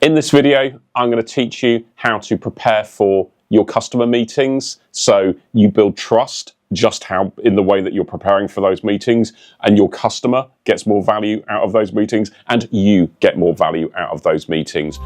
In this video, I'm going to teach you how to prepare for your customer meetings so you build trust just how in the way that you're preparing for those meetings, and your customer gets more value out of those meetings and you get more value out of those meetings.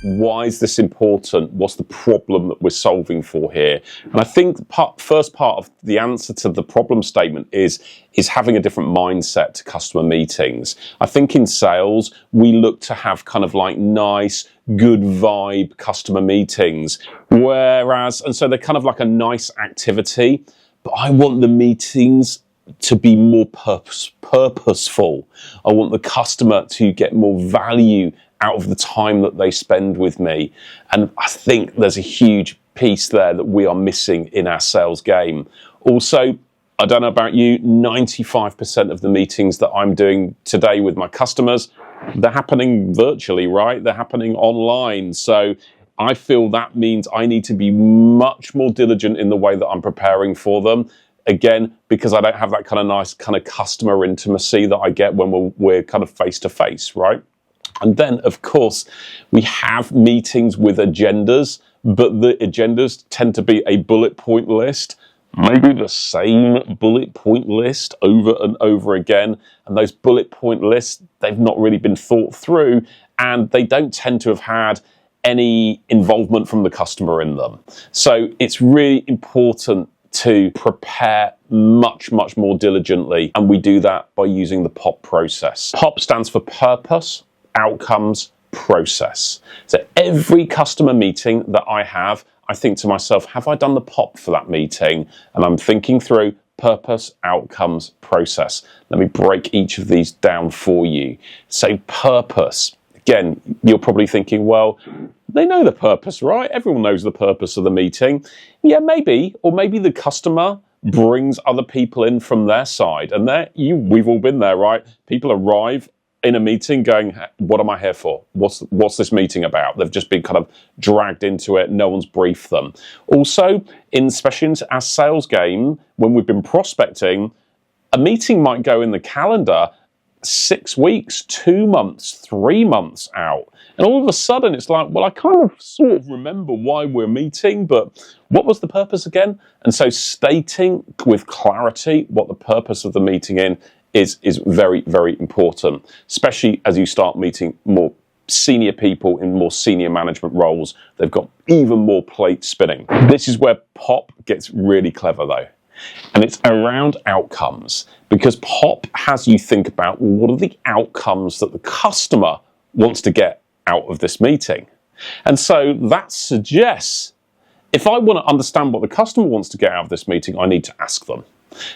Why is this important? What's the problem that we're solving for here? And I think the first part of the answer to the problem statement is having a different mindset to customer meetings. I think in sales, we look to have kind of like nice, good vibe customer meetings, and so they're kind of like a nice activity, but I want the meetings to be more purposeful. I want the customer to get more value out of the time that they spend with me. And I think there's a huge piece there that we are missing in our sales game. Also, I don't know about you, 95% of the meetings that I'm doing today with my customers, they're happening virtually, right? They're happening online. So I feel that means I need to be much more diligent in the way that I'm preparing for them. Again, because I don't have that kind of nice kind of customer intimacy that I get when we're kind of face to face, right? And then, of course, we have meetings with agendas, but the agendas tend to be a bullet point list, maybe the same bullet point list over and over again. And those bullet point lists, they've not really been thought through, and they don't tend to have had any involvement from the customer in them. So it's really important to prepare much more diligently, and we do that by using the POP process. POP stands for purpose, outcomes, process. So every customer meeting that I have, I think to myself, have I done the POP for that meeting? And I'm thinking through purpose, outcomes, process. Let me break each of these down for you. So purpose, again, you're probably thinking, well, they know the purpose, right? Everyone knows the purpose of the meeting. Yeah, maybe, or maybe the customer brings other people in from their side, and we've all been there, right? People arrive in a meeting going, what am I here for? What's this meeting about? They've just been kind of dragged into it. No one's briefed them. Also, especially in our sales game, when we've been prospecting, a meeting might go in the calendar 6 weeks, 2 months, 3 months out. And all of a sudden it's like, well, I kind of sort of remember why we're meeting, but what was the purpose again? And so stating with clarity what the purpose of the meeting is very important, especially as you start meeting more senior people in more senior management roles. They've got even more plates spinning. This is where POP gets really clever though. And it's around outcomes, because POP has you think about what are the outcomes that the customer wants to get out of this meeting. And so that suggests, if I want to understand what the customer wants to get out of this meeting, I need to ask them.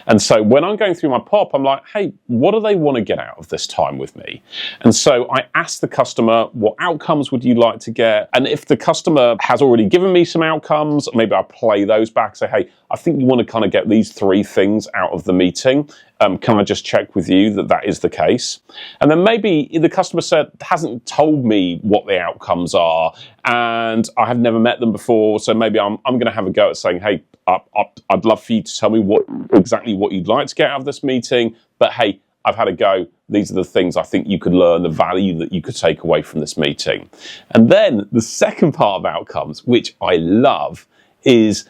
And so when I'm going through my POP, I'm like, hey, what do they want to get out of this time with me? And so I ask the customer, what outcomes would you like to get? And if the customer has already given me some outcomes, maybe I'll play those back, say, hey, I think you want to kind of get these 3 things out of the meeting. Can I just check with you that that is the case? And then maybe the customer hasn't told me what the outcomes are, and I have never met them before, so maybe I'm going to have a go at saying, hey, I'd love for you to tell me exactly what you'd like to get out of this meeting, but hey, I've had a go. These are the things I think you could learn, the value that you could take away from this meeting. And then the second part of outcomes, which I love, is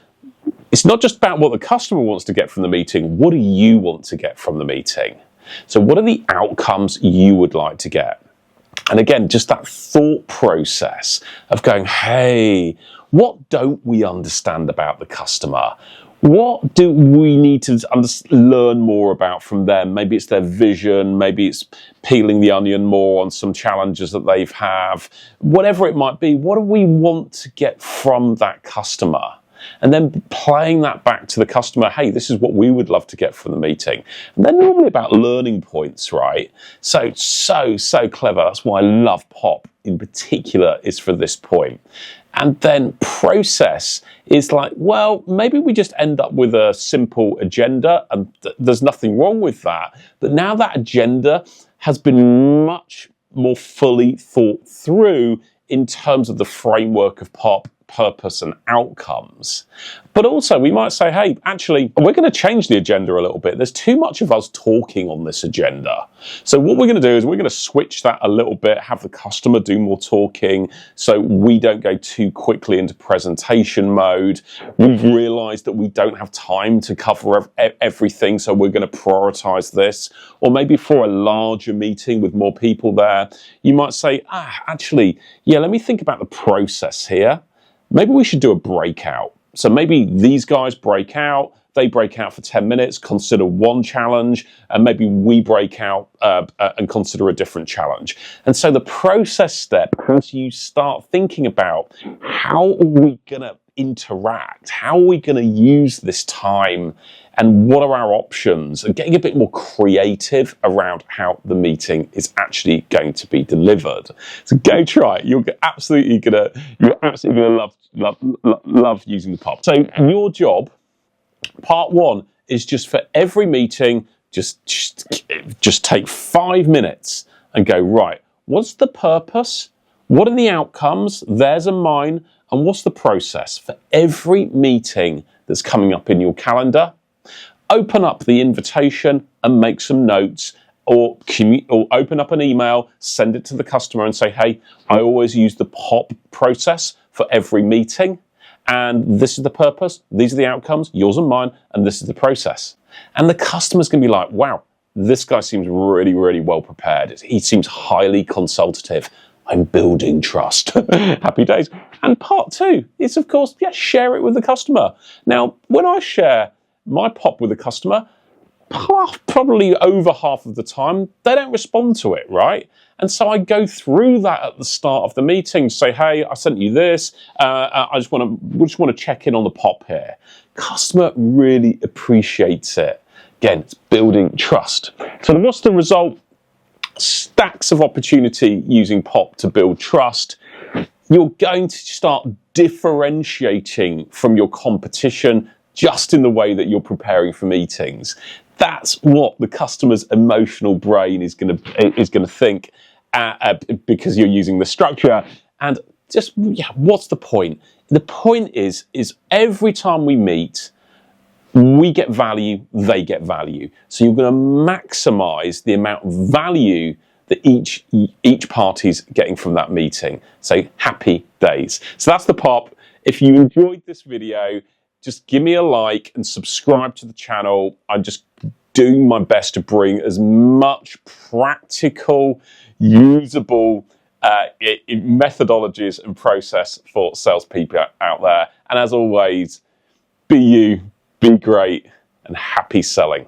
it's not just about what the customer wants to get from the meeting. What do you want to get from the meeting? So what are the outcomes you would like to get? And again, just that thought process of going, hey, what don't we understand about the customer? What do we need to learn more about from them? Maybe it's their vision, maybe it's peeling the onion more on some challenges that they've have. Whatever it might be, what do we want to get from that customer? And then playing that back to the customer, hey, this is what we would love to get from the meeting. And they're normally about learning points, right? So clever. That's why I love POP in particular, is for this point. And then process is like, well, maybe we just end up with a simple agenda, and there's nothing wrong with that. But now that agenda has been much more fully thought through in terms of the framework of POP, purpose and outcomes. But also we might say, hey, actually, we're going to change the agenda a little bit. There's too much of us talking on this agenda. So what we're going to do is we're going to switch that a little bit, have the customer do more talking so we don't go too quickly into presentation mode. We've realized that we don't have time to cover everything, so we're going to prioritize this. Or maybe for a larger meeting with more people there, you might say, actually, yeah, let me think about the process here. Maybe we should do a breakout. So maybe these guys break out, they break out for 10 minutes, consider one challenge, and maybe we break out and consider a different challenge. And so the process step, as you start thinking about how are we going to interact, how are we going to use this time, and what are our options, and getting a bit more creative around how the meeting is actually going to be delivered. So go try it. You're absolutely gonna love using the POP. So your job, part one, is just for every meeting, just take 5 minutes and go, right, what's the purpose? What are the outcomes? Theirs and mine. And what's the process for every meeting that's coming up in your calendar? Open up the invitation and make some notes, or open up an email, send it to the customer and say, hey, I always use the POP process for every meeting. And this is the purpose, these are the outcomes, yours and mine, and this is the process. And the customer's going to be like, wow, this guy seems really, really well prepared. He seems highly consultative. I'm building trust. Happy days. And part two is, of course, share it with the customer. Now, when I share my POP with a customer, probably over half of the time, they don't respond to it, right? And so I go through that at the start of the meeting, say, hey, I sent you this. I just want to check in on the POP here. Customer really appreciates it. Again, it's building trust. So what's the result? Stacks of opportunity using POP to build trust. You're going to start differentiating from your competition just in the way that you're preparing for meetings. That's what the customer's emotional brain is going to think because you're using the structure. And just, what's the point? The point is every time we meet, we get value, they get value. So you're going to maximize the amount of value that each party's getting from that meeting. So happy days. So that's the POP. If you enjoyed this video, just give me a like and subscribe to the channel. I'm just doing my best to bring as much practical, usable methodologies and process for salespeople out there. And as always, be you, be great, and happy selling.